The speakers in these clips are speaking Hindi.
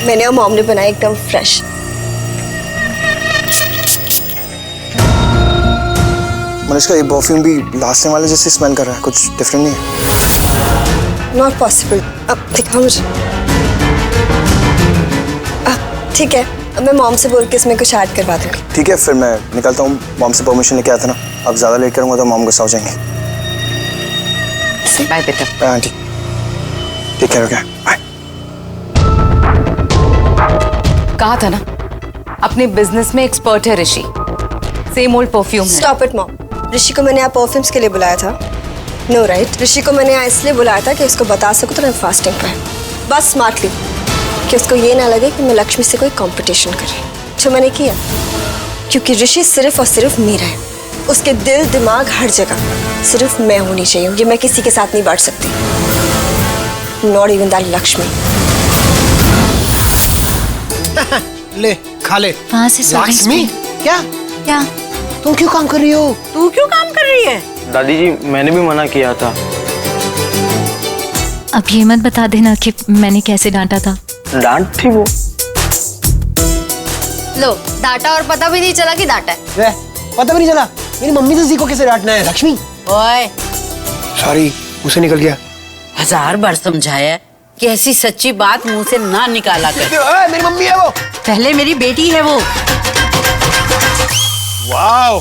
मैंने और मॉम ने बनाया एकदम फ्रेश। मनीषा, ये परफ्यूम भी लास्ट टाइम वाले जैसे स्मेल कर रहा है, कुछ डिफरेंट नहीं है? Not possible. अब दिखाओ मुझे। ठीक है, अब मैं मॉम से बोल के इसमें कुछ ऐड करवा दूंगी। ठीक है, फिर मैं निकलता हूँ। मॉम से परमिशन लेके आया था ना, अब ज्यादा लेट करूँगा तो मॉम गुस्सा हो जाएंगे। बाय बेटा। Bye aunty. Take care. Okay bye. कहा था ना, अपने बिजनेस में एक्सपर्ट है ऋषि। सेम ओल्ड परफ्यूम है। Stop it mom. ऋषि को मैंने यहाँ परफ्यूम्स के लिए बुलाया था। No right. ऋषि को मैंने यहाँ इसलिए बुलाया था कि उसको बता सकूँ तो मैं फास्टिंग पे, बस स्मार्टली, कि उसको ये ना लगे कि मैं लक्ष्मी से कोई कंपटीशन कर रही हूँ, जो मैंने किया। क्योंकि ऋषि सिर्फ और सिर्फ मेरा है। उसके दिल दिमाग हर जगह सिर्फ मैं होनी चाहिए। ये मैं किसी के साथ नहीं बांट सकती। Not even that Lakshmi. ले खा ले। वहाँ से लक्ष्मी, क्या क्या तुम क्यों काम कर रही हो? तू क्यों काम कर रही है? दादी जी, मैंने भी मना किया था। अब ये मत बता देना कि मैंने कैसे डांटा था। डांट थी वो। लो, डांटा और पता भी नहीं चला कि डांटा है। वे, पता भी नहीं चला। मेरी मम्मी से सीखो कैसे डांटना है। लक्ष्मी, ओए, सॉरी, मुंह से निकल गया। 1000 बार समझाया है कि ऐसी सच्ची बात मुंह से ना निकाला कर। मेरी मम्मी है वो। पहले मेरी बेटी है वो। वाओ,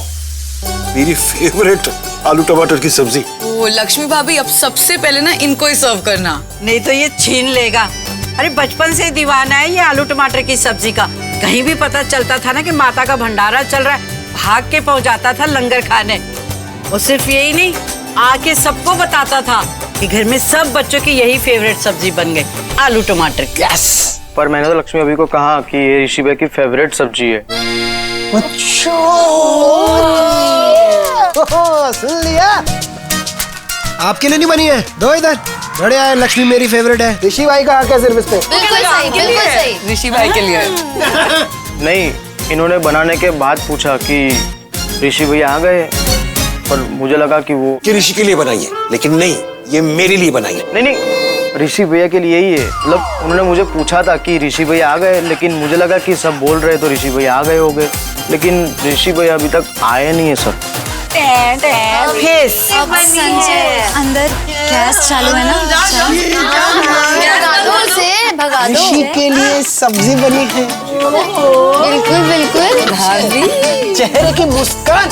मेरी फेवरेट आलू टमाटर की सब्जी। ओ लक्ष्मी भाभी, अब सबसे पहले ना इनको ही सर्व करना, नहीं तो ये छीन लेगा। अरे बचपन से दीवाना है ये आलू टमाटर की सब्जी का। कहीं भी पता चलता था ना कि माता का भंडारा चल रहा है, भाग के पहुंच जाता था लंगर खाने। और सिर्फ यही नहीं, आके सबको बताता था कि घर में सब बच्चों की यही फेवरेट सब्जी बन गई, आलू टमाटर की। यस। पर मैंने तो लक्ष्मी अभी को कहा कि ये ऋषि भाई की फेवरेट सब्जी है। सुन लिया। आपके लिए नहीं बनी है, दो इधर। बढ़िया है, लक्ष्मी मेरी फेवरेट है। ऋषि भाई का हक है सिर्फ इस पे। बिल्कुल सही, बिल्कुल सही। ऋषि भाई के लिए। नहीं, इन्होंने बनाने के बाद पूछा कि ऋषि भैया आ गए, पर मुझे लगा कि वो कि ऋषि के लिए बनाई है, लेकिन नहीं, ये मेरे लिए बनाई है। नहीं, ऋषि भैया के लिए ही है। मतलब उन्होंने मुझे पूछा था कि ऋषि भैया आ गए, लेकिन मुझे लगा कि सब बोल रहे तो ऋषि भैया आ गए होंगे, लेकिन ऋषि भैया अभी तक आए नहीं है सर। अब संजय, अंदर गैस चालू है ना। भगा दो उसे, भगा दो। ऋषि के लिए सब्जी बनी है। बिल्कुल बिल्कुल। भाभी, चेहरे की मुस्कान।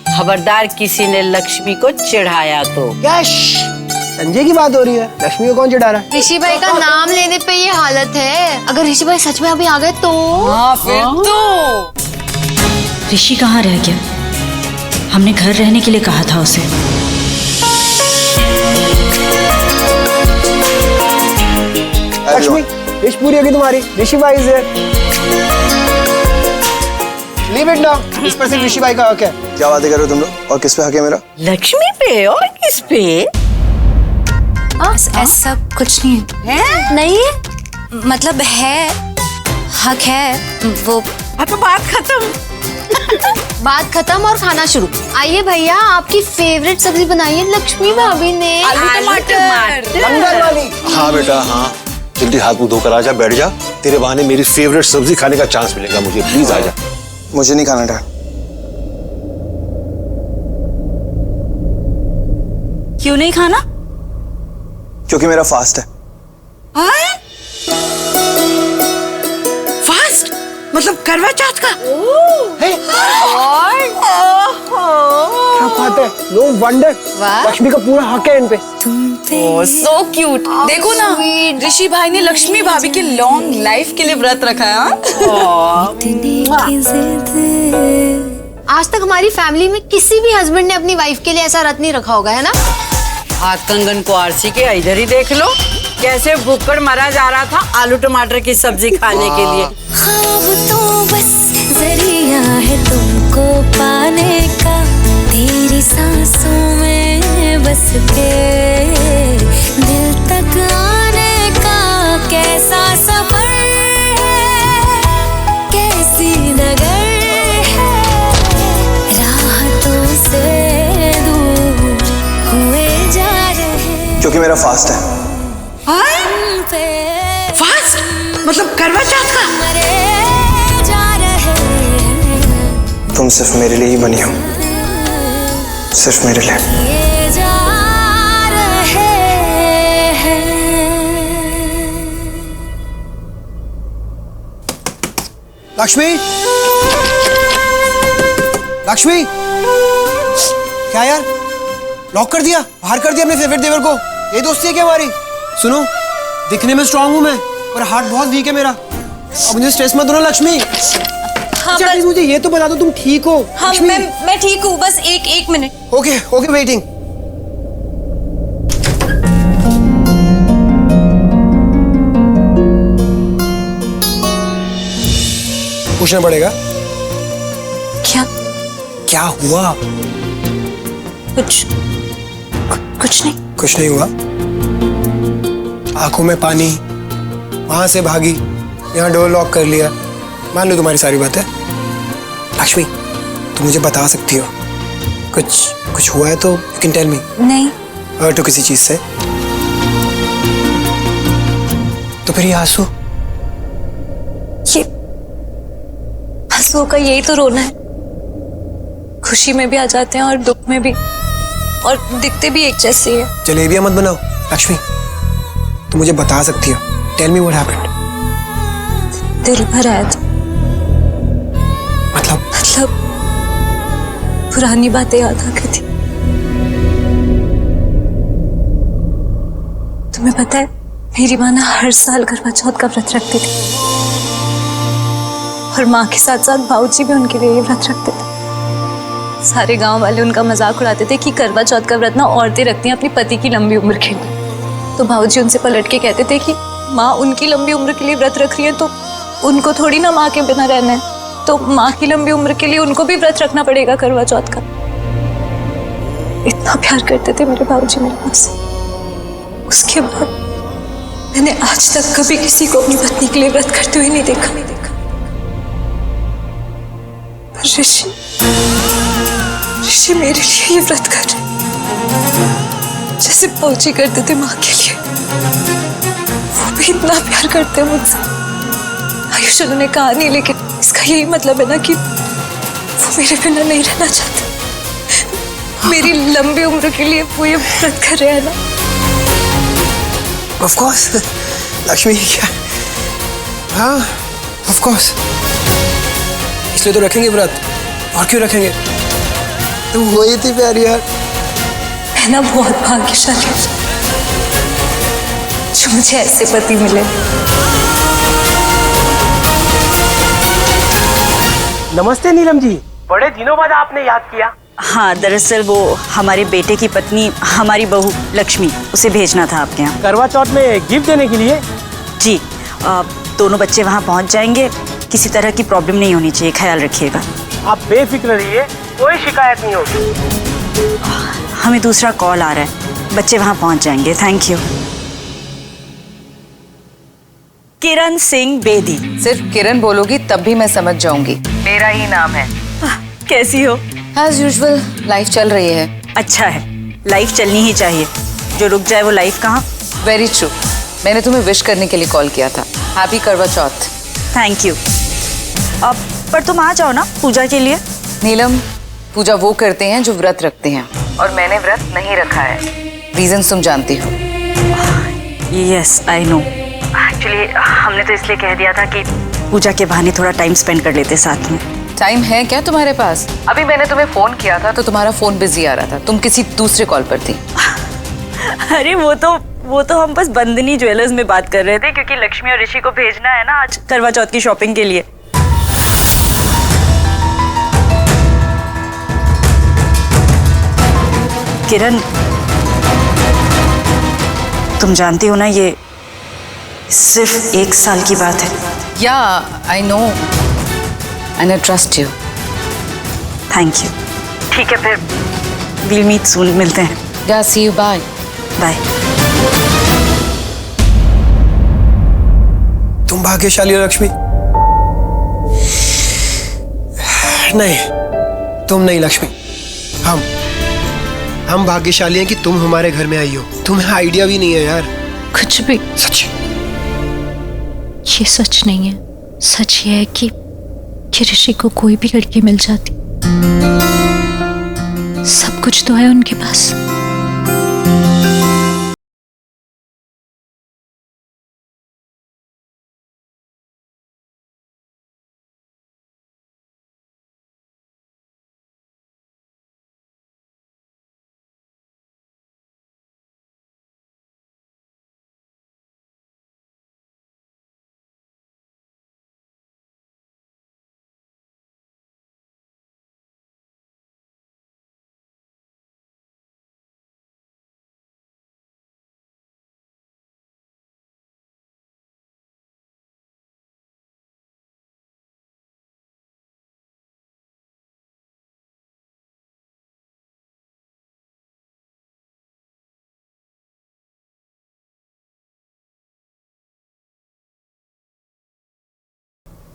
खबरदार किसी ने लक्ष्मी को चिढ़ाया तो। क्या संजय की बात हो रही है? लक्ष्मी को कौन चिढ़ा रहा है? ऋषि भाई का नाम लेने पे ये हालत है। अगर ऋषि भाई सच में अभी आ गए तो? हाँ फिर तो। ऋषि कहाँ रह गया? हमने घर रहने के लिए कहा था उसे। लक्ष्मी, विश पूरी होगी तुम्हारी। ऋषि भाई से लीव इट नाउ। इस पर सिर्फ ऋषि भाई का हक है। क्या बातें कर रहे हो तुम लोग? और किस पे हक है मेरा? लक्ष्मी पे और किस पे? ऐसा कुछ नहीं है। नहीं है? मतलब है, हक है वो। अब तो बात खत्म। बात खत्म और खाना शुरू। आइए भैया, आपकी फेवरेट सब्जी बनाई है लक्ष्मी भाभी ने। आलू टमाटर। लंगर वाली। हाँ बेटा, हाँ, जल्दी हाथ मुंह धोकर आजा, बैठ जा। तेरे बहाने मेरी फेवरेट सब्जी खाने का चांस मिलेगा मुझे। प्लीज आजा। मुझे नहीं खाना था। क्यों नहीं खाना? क्योंकि मेरा फास्ट है। फास्ट मतलब करवा चौथ का? क्या बात है। नो वंडर, लक्ष्मी का पूरा हक है इन पे। So cute. देखो ना, ऋषि भाई ने लक्ष्मी भाभी के लॉन्ग लाइफ के लिए व्रत रखा है। आज तक हमारी फैमिली में किसी भी हस्बैंड ने अपनी वाइफ के लिए ऐसा व्रत नहीं रखा होगा, है ना? हाथ कंगन को आरसी के इधर ही देख लो, कैसे भूखड़ मरा जा रहा था आलू टमाटर की सब्जी खाने के लिए। ख्वाब तो बस जरिया है तुमको पाने का, तेरी सांसों में बस के दिल तक आने का। कैसा सफर है, कैसी नगर है, राहतों से दूर हुए जा रहे। क्योंकि मेरा फास्ट है। पे मतलब करवा चौथ का? तुम सिर्फ मेरे लिए ही बनी हो, सिर्फ मेरे लिए। लक्ष्मी, लक्ष्मी, क्या यार, लॉक कर दिया, बाहर कर दिया अपने फेवरेट देवर को? ये दोस्ती है क्या हमारी? सुनो, दिखने में स्ट्रांग हूं मैं, पर हार्ट बहुत वीक है मेरा। अब मुझे स्ट्रेस मत दो ना लक्ष्मी। हाँ, प्लीज मुझे ये तो बता दो तुम ठीक हो? हाँ, मैं ठीक हूँ, बस एक मिनट। Okay okay, waiting. पूछना पड़ेगा। क्या? क्या हुआ? कुछ नहीं। कुछ नहीं हुआ? आंखों में पानी, वहां से भागी, यहाँ डोर लॉक कर लिया, मान लो तुम्हारी सारी बातें। लक्ष्मी, तुम मुझे बता सकती हो, कुछ हुआ है तो यू कैन टेल मी। नहीं। हर्ट हो किसी चीज से? तो फिर ये आंसू? ये आंसुओं का यही तो रोना है, खुशी में भी आ जाते हैं और दुख में भी, और दिखते भी एक जैसे ही है। जलेबियां मत बनाओ लक्ष्मी, तुम मुझे बता सकती हो। Tell me what happened. दिल भर आया था। मतलब पुरानी बातें याद आ गई थी। तुम्हें पता है, मेरी माँ ना हर साल करवा चौथ का व्रत रखती थी, और माँ के साथ साथ भाऊजी भी उनके लिए व्रत रखते थे। सारे गांव वाले उनका मजाक उड़ाते थे कि करवा चौथ का व्रत ना औरतें रखती हैं अपनी पति की लंबी उम्र के लिए। तो भाऊजी उनसे पलट के कहते थे कि माँ उनकी लंबी उम्र के लिए व्रत रख रही है, तो उनको थोड़ी ना माँ के बिना रहना है, तो माँ की लंबी उम्र के लिए उनको भी व्रत रखना पड़ेगा करवा चौथ का। इतना प्यार करते थे मेरे भाऊजी मेरे मुझसे। उसके बाद मैंने आज तक कभी किसी को अपनी पत्नी के लिए व्रत करते हुए नहीं देखा। पर ऋषि मेरे लिए ये व्रत कर रहे, जैसे भाऊजी करते थे माँ के लिए। वो भी इतना प्यार करते हैं मुझसे। आयुष उन्होंने कहा नहीं, लेकिन इसका यही मतलब है ना कि वो मेरे बिना नहीं रहना चाहते। मेरी लंबी उम्र के लिए वो ये व्रत कर रहे हैं ना। ऑफ कोर्स लक्ष्मी, क्या? हाँ ऑफ कोर्स, इसलिए तो रखेंगे व्रत, और क्यों रखेंगे? तुम वही थी प्यारी यार। मैं ना बहुत भाग्यशाली हूँ जो मुझे ऐसे पति मिले। नमस्ते नीलम जी, बड़े दिनों बाद आपने याद किया। हाँ, दरअसल वो हमारे बेटे की पत्नी, हमारी बहू लक्ष्मी, उसे भेजना था आपके यहाँ करवा चौथ में गिफ्ट देने के लिए। जी, दोनों बच्चे वहाँ पहुँच जाएंगे, किसी तरह की प्रॉब्लम नहीं होनी चाहिए, ख्याल रखिएगा। आप बेफिक्र रहिए, कोई शिकायत नहीं होगी। हमें दूसरा कॉल आ रहा है, बच्चे वहाँ पहुँच जाएंगे। Thank you. किरण सिंह बेदी। सिर्फ किरण बोलोगी तब भी मैं समझ जाऊंगी, मेरा ही नाम है। कैसी हो? एज यूजुअल, लाइफ चल रही है। अच्छा है, लाइफ चलनी ही चाहिए, जो रुक जाए वो लाइफ कहाँ। Very true. मैंने तुम्हें विश करने के लिए कॉल किया था। हैप्पी करवा चौथ। Thank you. अब पर तुम आ जाओ ना पूजा के लिए। नीलम, पूजा वो करते हैं जो व्रत रखते हैं, और मैंने व्रत नहीं रखा है। रीजन तुम जानती हो। Yes I know. एक्चुअली हमने तो इसलिए कह दिया था कि पूजा के बहाने थोड़ा टाइम स्पेंड कर लेते साथ में। टाइम है क्या तुम्हारे पास? अभी मैंने तुम्हें फोन किया था तो तुम्हारा फोन बिजी आ रहा था, तुम किसी दूसरे कॉल पर थी। अरे वो तो हम बस बंदनी ज्वेलर्स में बात कर रहे थे, क्योंकि लक्ष्मी और ऋषि को भेजना है ना आज करवा चौथ की शॉपिंग के लिए। किरण, तुम जानती हो ना ये सिर्फ 1 साल की बात है। या I know, and I trust you. Thank you. ठीक है, फिर वील मीट सून, मिलते हैं। या सी यू, बाय बाय। तुम भाग्यशाली हो लक्ष्मी। नहीं, तुम नहीं लक्ष्मी, हम भाग्यशाली हैं कि तुम हमारे घर में आई हो। तुम्हें आइडिया भी नहीं है यार। कुछ भी। सच, ये सच नहीं है। सच ये है कि ऋषि को कोई भी लड़की मिल जाती। सब कुछ तो है उनके पास।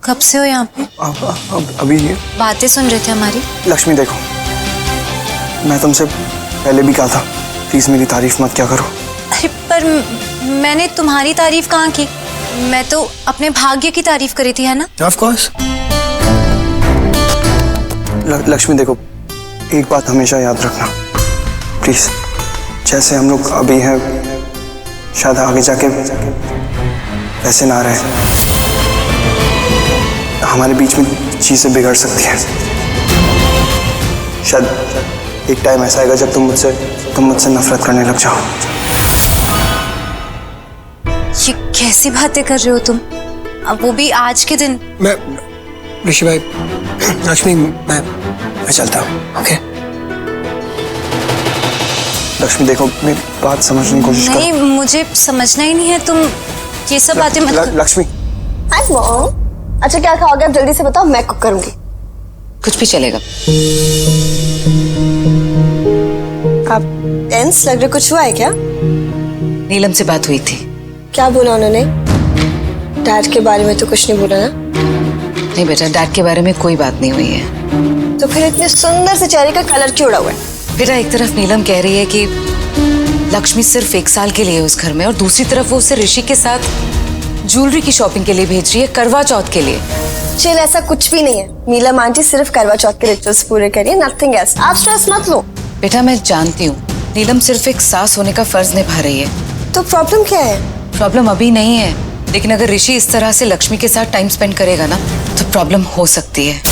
कब से हो यहाँ पे? अभी बातें सुन रहे थे हमारी। लक्ष्मी देखो, मैं तुमसे पहले भी कहा था, प्लीज मेरी तारीफ मत क्या करो। अरे पर मैंने तुम्हारी तारीफ कहाँ की? मैं तो अपने भाग्य की तारीफ करी थी, है ना? Of course. लक्ष्मी देखो, एक बात हमेशा याद रखना प्लीज, जैसे हम लोग अभी हैं शायद आगे जाके वैसे ना रहे। हमारे बीच में चीजें बिगड़ सकती हैं। शायद एक टाइम ऐसा आएगा जब तुम मुझसे नफरत करने लग जाओ। ये कैसी बातें कर रहे हो तुम? अब वो भी आज के दिन। मैं ऋषि भाई, लक्ष्मी मैं चलता हूँ। ओके लक्ष्मी देखो, मेरी बात समझने की कोशिश करो। नहीं, मुझे समझना ही नहीं है। तुम ये सब बातें मत। लक्ष्मी। Hi mom. अच्छा क्या खाओगे आप? जल्दी से बताओ, मैं कुक करूंगी। कुछ भी चलेगा। आप टेंस लग रहे, कुछ हुआ है क्या? नीलम से बात हुई थी। क्या बोला उन्होंने? डैड के बारे में तो कुछ नहीं बोला ना? नहीं बेटा, डैड के बारे में कोई बात नहीं हुई है। तो फिर इतने सुंदर से चेहरे का कलर क्यों उड़ा हुआ है? बेटा, एक तरफ नीलम कह रही है कि लक्ष्मी सिर्फ 1 साल के लिए है उस घर में, और दूसरी तरफ वो उसे ऋषि के साथ ज्वेलरी की शॉपिंग के लिए भेज रही है, करवा चौथ के लिए। चिल, ऐसा कुछ भी नहीं है। नीलम आंटी सिर्फ करवा चौथ के रिचुअल्स पूरे करिए, नथिंग एल्स। आप स्ट्रेस मत लो। बेटा मैं जानती हूँ नीलम सिर्फ एक सास होने का फर्ज निभा रही है। तो प्रॉब्लम क्या है? प्रॉब्लम अभी नहीं है, लेकिन अगर ऋषि इस तरह से लक्ष्मी के साथ टाइम स्पेंड करेगा ना, तो प्रॉब्लम हो सकती है।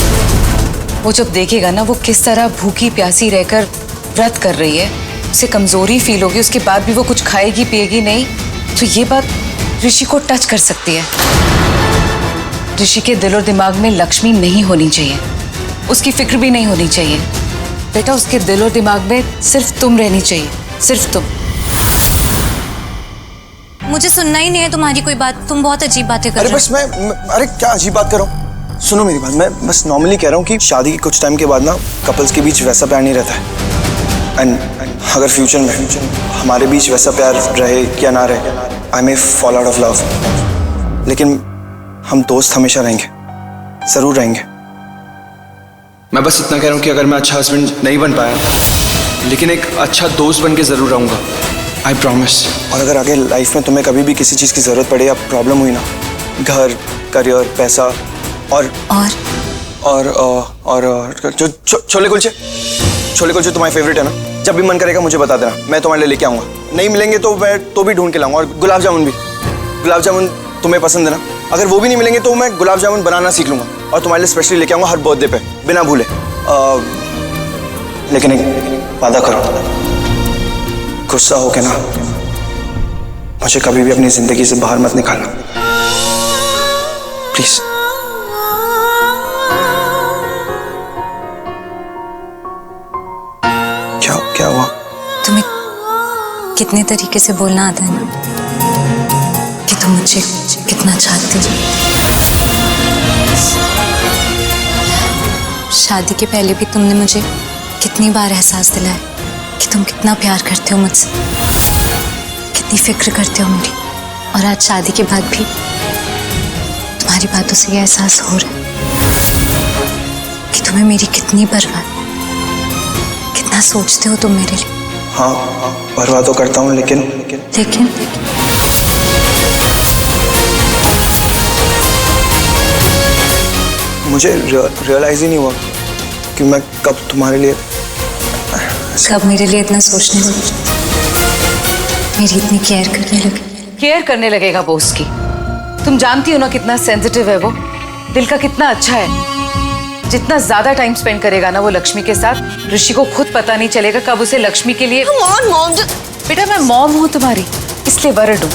वो जब देखेगा ना वो किस तरह भूखी प्यासी रहकर व्रत कर रही है, उसे कमजोरी फील होगी, उसके बाद भी वो कुछ खाएगी पिएगी नहीं, तो ये बात ऋषि को टच कर सकती है। ऋषि के दिल और दिमाग में लक्ष्मी नहीं होनी चाहिए, उसकी फिक्र भी नहीं होनी चाहिए। बेटा, उसके दिल और दिमाग में सिर्फ तुम रहनी चाहिए, सिर्फ तुम। मुझे सुनना ही नहीं है तुम्हारी कोई बात। तुम बहुत अजीब बातें कर रहे हो। अरे क्या अजीब बात कर रहा हूँ? सुनो मेरी बात, मैं बस नॉर्मली कह रहा हूँ कि शादी के कुछ टाइम के बाद ना कपल्स के बीच वैसा प्यार नहीं रहता है। एंड अगर फ्यूचर में हमारे बीच वैसा प्यार रहे या ना रहे, आई मे फॉल आउट ऑफ लव, लेकिन हम दोस्त हमेशा रहेंगे, जरूर रहेंगे। मैं बस इतना कह रहा हूँ कि अगर मैं अच्छा हस्बैंड नहीं बन पाया, लेकिन एक अच्छा दोस्त बन के जरूर रहूंगा, आई प्रॉमिस। और अगर आगे लाइफ में तुम्हें कभी भी किसी चीज़ की ज़रूरत पड़े या प्रॉब्लम हुई ना, घर, करियर, पैसा और छोले कुलचे तुम्हारे फेवरेट है ना, जब भी मन करेगा मुझे बता देना, मैं तुम्हारे लिए लेके आऊँगा। नहीं मिलेंगे तो मैं तो भी ढूंढ के लाऊंगा। और गुलाब जामुन तुम्हें पसंद है ना, अगर वो भी नहीं मिलेंगे तो मैं गुलाब जामुन बनाना सीख लूँगा और तुम्हारे लिए स्पेशली लेके आऊँगा हर बर्थडे पे, बिना भूले। लेकिन एक वादा करो, गुस्सा हो के ना मुझे कभी भी अपनी जिंदगी से बाहर मत निकालना, प्लीज। क्या हुआ? तुम्हें कितने तरीके से बोलना आता है ना कि तुम मुझे कितना चाहती हो। शादी के पहले भी तुमने मुझे कितनी बार एहसास दिलाया कि तुम कितना प्यार करते हो मुझसे, कितनी फिक्र करते हो मेरी। और आज शादी के बाद भी तुम्हारी बातों से ये एहसास हो रहा है कि तुम्हें मेरी कितनी परवाह, कितना सोचते हो तुम मेरे लिए। हाँ, परवाह तो करता हूँ, लेकिन मुझे रियलाइज ही नहीं हुआ कि मैं कब तुम्हारे लिए कब मेरे लिए इतना सोचने लगे, मेरी इतनी केयर करने लगे। केयर करने लगेगा वो उसकी। तुम जानती हो ना कितना सेंसिटिव है वो, दिल का कितना अच्छा है। जितना ज्यादा टाइम स्पेंड करेगा ना वो लक्ष्मी के साथ, ऋषि को खुद पता नहीं चलेगा कब उसे लक्ष्मी के लिए। मॉम बेटा मैं मॉम हूँ तुम्हारी, इसलिए वर्ड हूँ।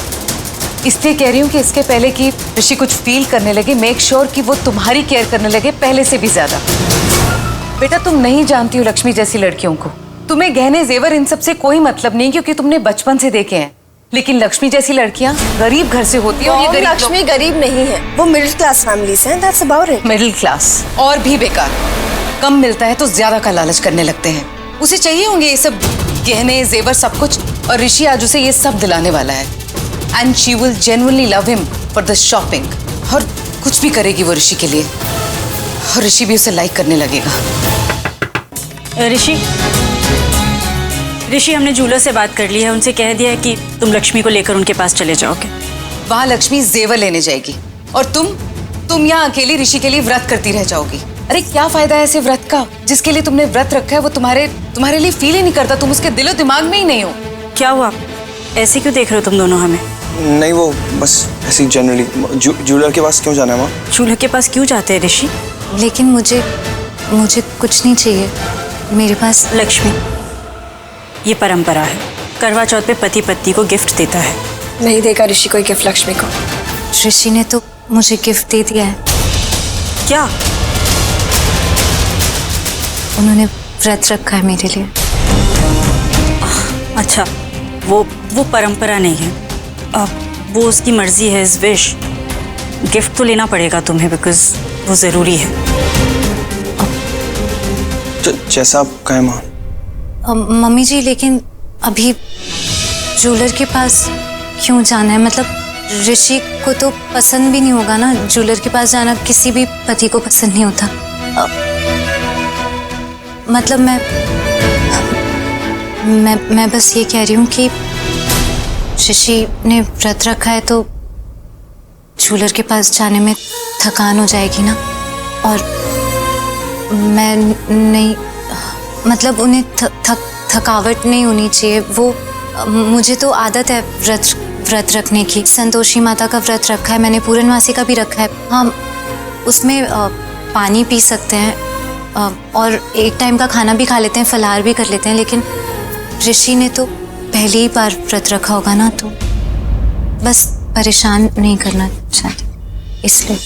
इसलिए कह रही हूँ कि इसके पहले कि ऋषि कुछ फील करने लगे, मेक श्योर कि वो तुम्हारी केयर करने लगे पहले से भी ज्यादा। बेटा तुम नहीं जानती हो लक्ष्मी जैसी लड़कियों को। तुम्हें गहने जेवर इन सब से कोई मतलब नहीं क्योंकि तुमने बचपन से देखे हैं, लेकिन लक्ष्मी जैसी लड़कियां गरीब घर से होती है और ये गरीब लक्ष्मी गरीब नहीं है, वो मिडिल क्लास फैमिली से हैं, that's about it. Middle class और भी बेकार, कम मिलता है तो ज्यादा का लालच करने लगते हैं। उसे चाहिए होंगे ये सब गहने जेवर सब कुछ, और ऋषि आज उसे ये सब दिलाने वाला है। And she will genuinely love him for the shopping, और कुछ भी करेगी वो ऋषि के लिए, और ऋषि भी उसे लाइक करने लगेगा। ऋषि हमने जूलर से बात कर ली है, उनसे कह दिया है कि तुम लक्ष्मी को लेकर उनके पास चले जाओगे। वहां लक्ष्मी जेवर लेने जाएगी और तुम यहाँ अकेली ऋषि के लिए व्रत करती रह जाओगी। अरे क्या फायदा है ऐसे व्रत का? जिसके लिए तुमने व्रत रखा है वो तुम्हारे लिए फील ही नहीं करता, तुम उसके दिलो दिमाग में ही नहीं हो। क्या हुआ, ऐसे क्यों देख रहे हो तुम दोनों हमें? नहीं वो बस ऐसी जनरली। जूलर के पास क्यों जाना है माँ? जूलर के पास क्यों जाते हैं ऋषि? लेकिन मुझे कुछ नहीं चाहिए मेरे पास। लक्ष्मी, ये परंपरा है, करवा चौथ पे पति पत्नी को गिफ्ट देता है। नहीं देगा ऋषि कोई गिफ्ट लक्ष्मी को। ऋषि ने तो मुझे गिफ्ट दे दिया है। क्या? उन्होंने व्रत रखा है मेरे लिए। अच्छा, वो परंपरा नहीं है, वो उसकी मर्जी है, इस विश। गिफ्ट तो लेना पड़ेगा तुम्हें बिकॉज वो जरूरी है। जैसा आप कहें माँ। मम्मी जी लेकिन अभी ज्वेलर के पास क्यों जाना है? मतलब ऋषि को तो पसंद भी नहीं होगा ना, ज्वेलर के पास जाना किसी भी पति को पसंद नहीं होता। मतलब मैं बस ये कह रही हूँ कि ऋषि ने व्रत रखा है तो ज्वेलर के पास जाने में थकान हो जाएगी ना, और मैं नहीं, मतलब उन्हें थकावट नहीं होनी चाहिए। वो मुझे तो आदत है व्रत रखने की। संतोषी माता का व्रत रखा है मैंने, पूर्णमासी का भी रखा है। हम उसमें पानी पी सकते हैं और एक टाइम का खाना भी खा लेते हैं, फलाहार भी कर लेते हैं। लेकिन ऋषि ने तो पहली ही बार व्रत रखा होगा ना, तो बस परेशान नहीं करना चाहती इसलिए।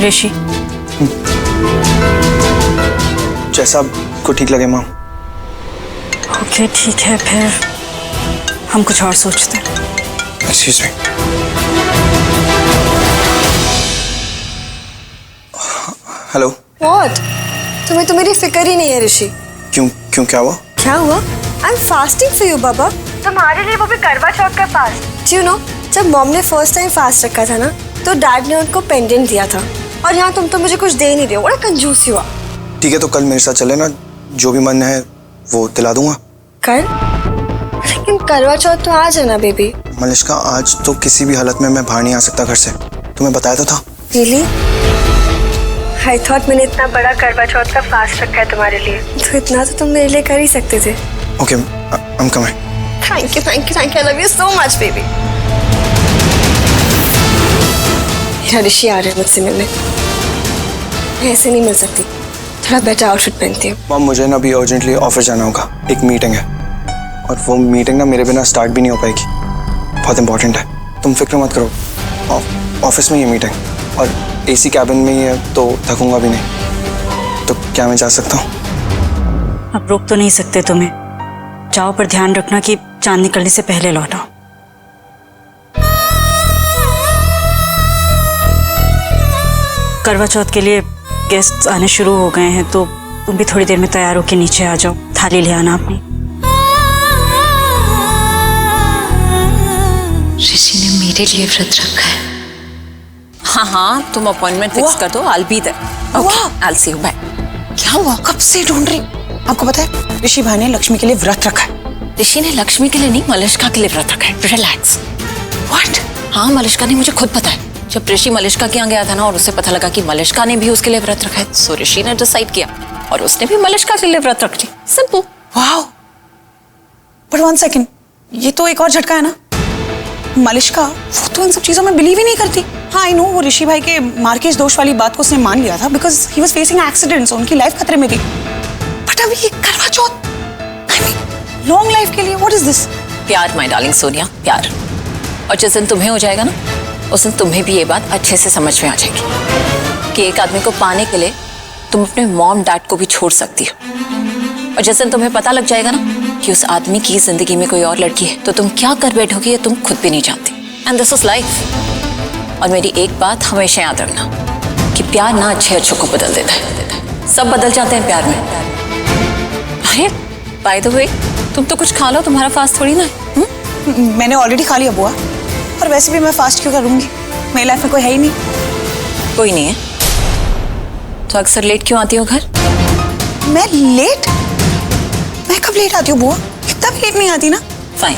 ऋषि, जैसा आपको ठीक लगे माँ। ओके ठीक है, फिर हम कुछ और सोचते हैं। Excuse me. हेलो। व्हाट? तुम्हें तो मेरी फिक्र ही नहीं है ऋषि। क्यों क्या हुआ? क्या हुआ? I am fasting for you बाबा। तुम्हारे लिए वो भी करवा चौथ का फास्ट। यू नो, जब मॉम ने फर्स्ट टाइम फास्ट रखा था ना, तो डैड ने उनको पेंडेंट दिया था, और यहाँ तुम तो मुझे कुछ दे नहीं रहे हो। बड़ा कंजूस हुआ। ठीक है तो कल मेरे साथ चले ना, जो भी मन है वो दिला दूंगा। कल? लेकिन करवा चौथ तो आज है ना बेबी। मलिष्का, आज तो किसी भी हालत में मैं बाहर नहीं आ सकता घर से, तुम्हें बताया तो था। रियली? आई थॉट मैंने इतना बड़ा करवा चौथ का फास्ट रखा है तुम्हारे लिए, तो इतना तो तुम मेरे लिए कर ही सकते थे। Okay, I am coming. Thank you thank you thank you, I love you so much baby. मेरा ऋषि आ रहा है मुझसे मिलने। मैं ऐसे नहीं मिल सकती, थोड़ा बेटर आउटफिट पहनती हूँ। मॉम, मुझे ना अभी अर्जेंटली ऑफिस जाना होगा, एक मीटिंग है, और वो मीटिंग ना मेरे बिना स्टार्ट भी नहीं हो पाएगी, बहुत इंपॉर्टेंट है। तुम फिक्र मत करो, ऑफिस में ये मीटिंग, और एसी कैबिन में ही है तो थकूंगा भी नहीं। तो क्या मैं जा सकता हूँ? अब रोक तो नहीं सकते तुम्हें, जाओ, पर ध्यान रखना कि चांद निकलने से पहले लौटो। करवा चौथ के लिए गेस्ट आने शुरू हो गए हैं, तो तुम भी थोड़ी देर में तैयार होकर नीचे आ जाओ। थाली ले आना अपनी। ऋषि ने मेरे लिए व्रत रखा है। हाँ, तुम अपॉइंटमेंट फिक्स कर दो, I'll be there. Okay, I'll see you, bye. क्या हुआ? कब से ढूंढ रही? आपको पता है ऋषि भाई ने लक्ष्मी के लिए व्रत रखा है। ऋषि ने लक्ष्मी के लिए नहीं, मलिष्का के लिए व्रत रखा है। रिलैक्स। व्हाट? हाँ, मलिष्का ने मुझे खुद पता है। जब ऋषि मलिष्का के यहाँ गया था ना और उसे पता लगा कि मलिष्का ने भी उसके लिए व्रत रखा है, सो ऋषि ने डिसाइड किया और उसने भी मलिष्का के लिए व्रत रख लिया। सिंपल। वाओ, बट 1 सेकेंड, ये तो एक और झटका है ना। मलिष्का वो तो इन सब चीजों में बिलीव ही नहीं करती। हाँ आई नो, वो ऋषि भाई के मार्केज दोष वाली बात को उसने मान लिया था because he was facing accidents, उनकी लाइफ खतरे में थी। बट अभी ये करवा चौथ, आई मीन लॉन्ग लाइफ के लिए, व्हाट इज दिस? प्यार माय डार्लिंग सोनिया, प्यार। और जिस दिन तुम्हें हो जाएगा ना, उस दिन तुम्हें भी ये बात अच्छे से समझ में आ जाएगी कि एक आदमी को पाने के लिए तुम अपने मॉम डैड को भी छोड़ सकती हो। और जिस दिन तुम्हें पता लग जाएगा ना कि उस आदमी की जिंदगी में कोई और लड़की है, तो तुम क्या कर बैठोगी ये तुम खुद भी नहीं जानती। And this is life. और मेरी एक बात हमेशा याद रखना कि प्यार ना अच्छे अच्छों को बदल देता है, सब बदल जाते हैं प्यार में। अरे बाय द वे, तुम तो कुछ खा लो, तुम्हारा फास्ट थोड़ी ना है। मैंने ऑलरेडी खा लिया बुआ, और वैसे भी मैं फास्ट क्यों करूंगी, मेरी लाइफ में कोई है ही नहीं। कोई नहीं है तो अक्सर लेट क्यों आती हो घर? मैं लेट? मैं कब लेट आती हूँ बुआ? इतना भी लेट नहीं आती ना। फाइन,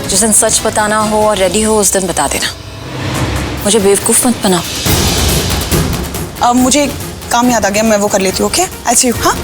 जिस दिन सच बताना हो और रेडी हो उस दिन बता देना, मुझे बेवकूफ मत बनाओ। अब मुझे काम याद आ गया, मैं वो कर लेती हूँ। Okay, I see you. हाँ